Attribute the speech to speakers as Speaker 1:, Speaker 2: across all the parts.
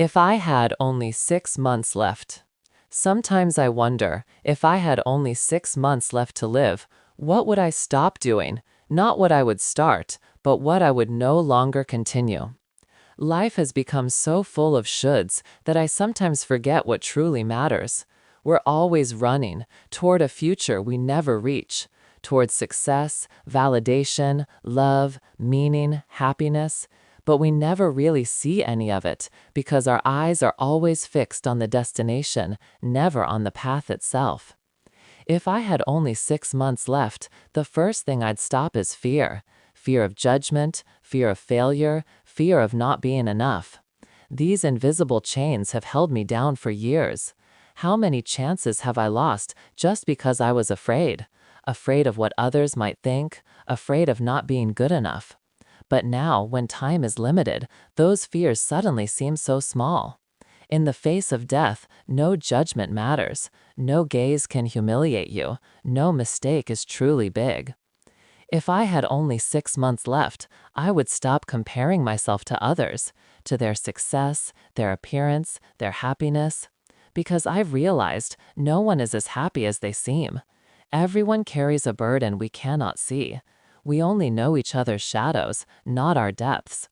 Speaker 1: If I had only 6 months left. Sometimes I wonder, if I had only 6 months left to live, what would I stop doing? Not what I would start, but what I would no longer continue. Life has become so full of shoulds that I sometimes forget what truly matters. We're always running toward a future we never reach, toward success, validation, love, meaning, happiness, but we never really see any of it because our eyes are always fixed on the destination, never on the path itself. If I had only 6 months left, the first thing I'd stop is fear. Fear of judgment, fear of failure, fear of not being enough. These invisible chains have held me down for years. How many chances have I lost just because I was afraid? Afraid of what others might think, afraid of not being good enough. But now, when time is limited, those fears suddenly seem so small. In the face of death, no judgment matters. No gaze can humiliate you. No mistake is truly big. If I had only 6 months left, I would stop comparing myself to others, to their success, their appearance, their happiness. Because I've realized no one is as happy as they seem. Everyone carries a burden we cannot see. We only know each other's shadows, not our depths.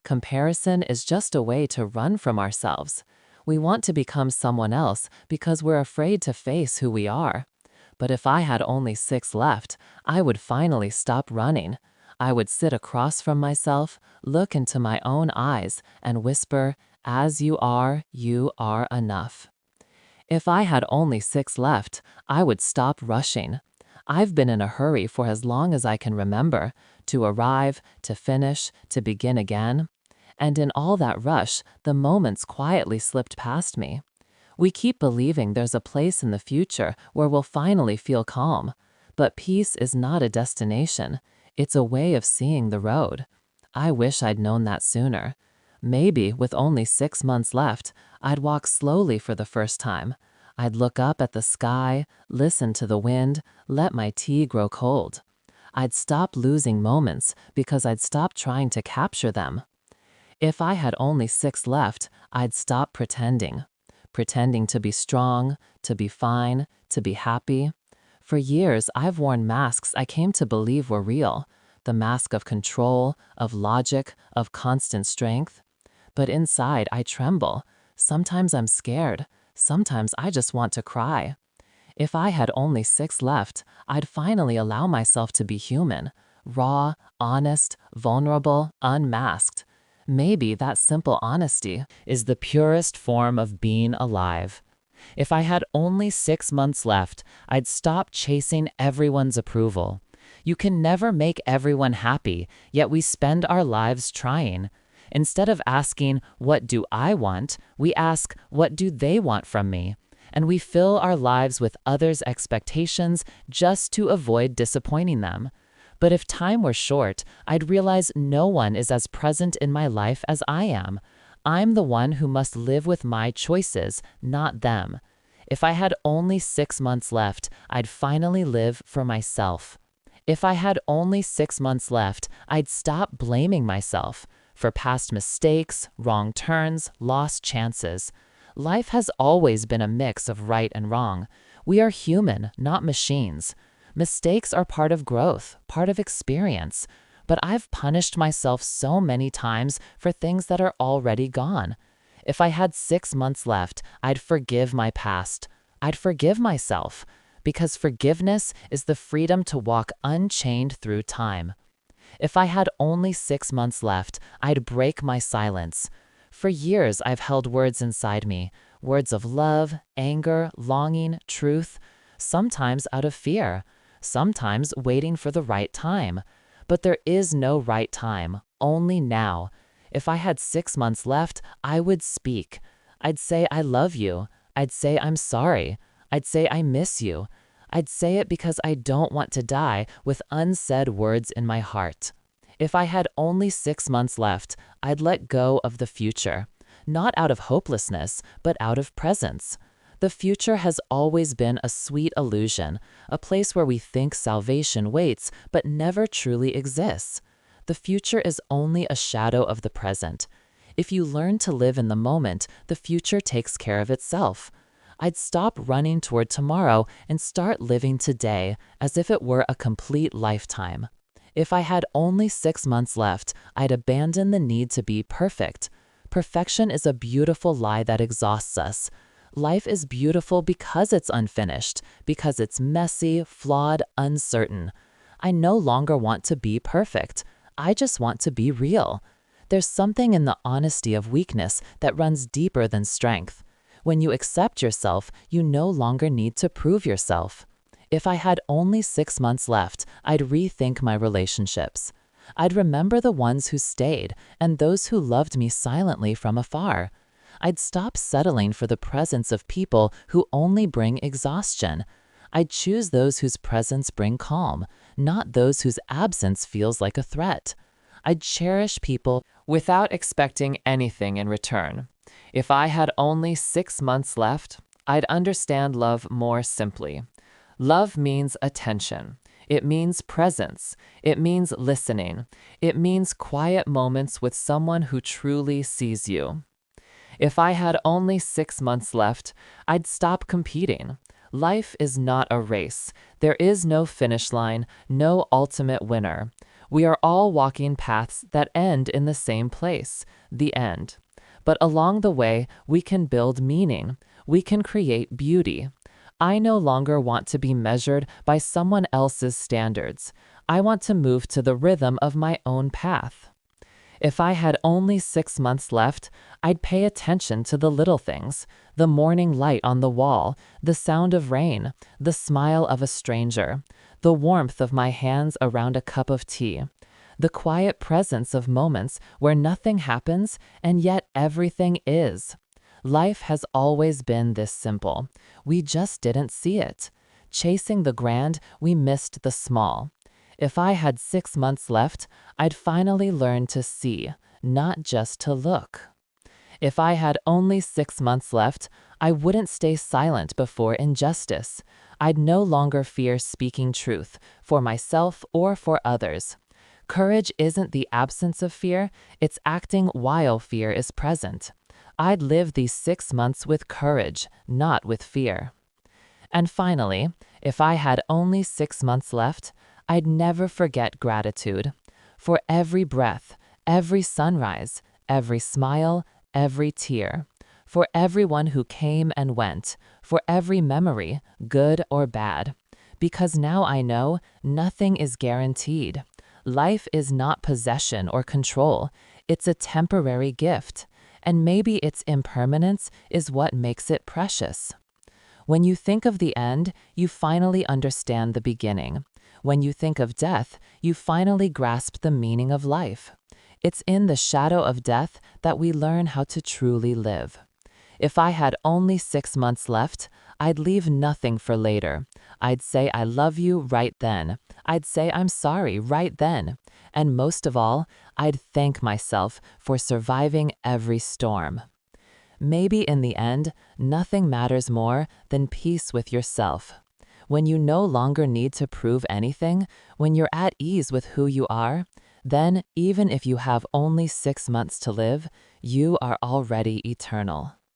Speaker 1: Comparison is just a way to run from ourselves. We want to become someone else because we're afraid to face who we are. But if I had only 6 left, I would finally stop running. I would sit across from myself, look into my own eyes, and whisper, "As you are enough." If I had only 6 left, I would stop rushing. I've been in a hurry for as long as I can remember, to arrive, to finish, to begin again. And in all that rush, the moments quietly slipped past me. We keep believing there's a place in the future where we'll finally feel calm. But peace is not a destination. It's a way of seeing the road. I wish I'd known that sooner. Maybe, with only 6 months left, I'd walk slowly for the first time. I'd look up at the sky, listen to the wind, let my tea grow cold. I'd stop losing moments because I'd stop trying to capture them. If I had only 6 left, I'd stop pretending. Pretending to be strong, to be fine, to be happy. For years, I've worn masks I came to believe were real. The mask of control, of logic, of constant strength. But inside, I tremble. Sometimes I'm scared. Sometimes I just want to cry. If I had only 6 left, I'd finally allow myself to be human. Raw, honest, vulnerable, unmasked. Maybe that simple honesty is the purest form of being alive. If I had only 6 months left, I'd stop chasing everyone's approval. You can never make everyone happy, yet we spend our lives trying. Instead of asking, "What do I want?" we ask, "What do they want from me?" And we fill our lives with others' expectations just to avoid disappointing them. But if time were short, I'd realize no one is as present in my life as I am. I'm the one who must live with my choices, not them. If I had only 6 months left, I'd finally live for myself. If I had only 6 months left, I'd stop blaming myself for past mistakes, wrong turns, lost chances. Life has always been a mix of right and wrong. We are human, not machines. Mistakes are part of growth, part of experience. But I've punished myself so many times for things that are already gone. If I had 6 months left, I'd forgive my past. I'd forgive myself. Because forgiveness is the freedom to walk unchained through time. If I had only 6 months left, I'd break my silence. For years, I've held words inside me, words of love, anger, longing, truth, sometimes out of fear, sometimes waiting for the right time. But there is no right time, only now. If I had 6 months left, I would speak. I'd say I love you. I'd say I'm sorry. I'd say I miss you. I'd say it because I don't want to die with unsaid words in my heart. If I had only 6 months left, I'd let go of the future. Not out of hopelessness, but out of presence. The future has always been a sweet illusion, a place where we think salvation waits but never truly exists. The future is only a shadow of the present. If you learn to live in the moment, the future takes care of itself. I'd stop running toward tomorrow and start living today as if it were a complete lifetime. If I had only 6 months left, I'd abandon the need to be perfect. Perfection is a beautiful lie that exhausts us. Life is beautiful because it's unfinished, because it's messy, flawed, uncertain. I no longer want to be perfect. I just want to be real. There's something in the honesty of weakness that runs deeper than strength. When you accept yourself, you no longer need to prove yourself. If I had only 6 months left, I'd rethink my relationships. I'd remember the ones who stayed and those who loved me silently from afar. I'd stop settling for the presence of people who only bring exhaustion. I'd choose those whose presence bring calm, not those whose absence feels like a threat. I'd cherish people without expecting anything in return. If I had only 6 months left, I'd understand love more simply. Love means attention. It means presence. It means listening. It means quiet moments with someone who truly sees you. If I had only 6 months left, I'd stop competing. Life is not a race. There is no finish line, no ultimate winner. We are all walking paths that end in the same place, the end. But along the way, we can build meaning. We can create beauty. I no longer want to be measured by someone else's standards. I want to move to the rhythm of my own path. If I had only 6 months left, I'd pay attention to the little things, the morning light on the wall, the sound of rain, the smile of a stranger, the warmth of my hands around a cup of tea, the quiet presence of moments where nothing happens and yet everything is. Life has always been this simple. We just didn't see it. Chasing the grand, we missed the small. If I had 6 months left, I'd finally learn to see, not just to look. If I had only 6 months left, I wouldn't stay silent before injustice. I'd no longer fear speaking truth, for myself or for others. Courage isn't the absence of fear, it's acting while fear is present. I'd live these 6 months with courage, not with fear. And finally, if I had only 6 months left, I'd never forget gratitude. For every breath, every sunrise, every smile, every tear. For everyone who came and went, for every memory, good or bad. Because now I know nothing is guaranteed. Life is not possession or control, it's a temporary gift. And maybe its impermanence is what makes it precious. When you think of the end, you finally understand the beginning. When you think of death, you finally grasp the meaning of life. It's in the shadow of death that we learn how to truly live. If I had only 6 months left, I'd leave nothing for later. I'd say I love you right then. I'd say I'm sorry right then. And most of all, I'd thank myself for surviving every storm. Maybe in the end, nothing matters more than peace with yourself. When you no longer need to prove anything, when you're at ease with who you are, then even if you have only 6 months to live, you are already eternal.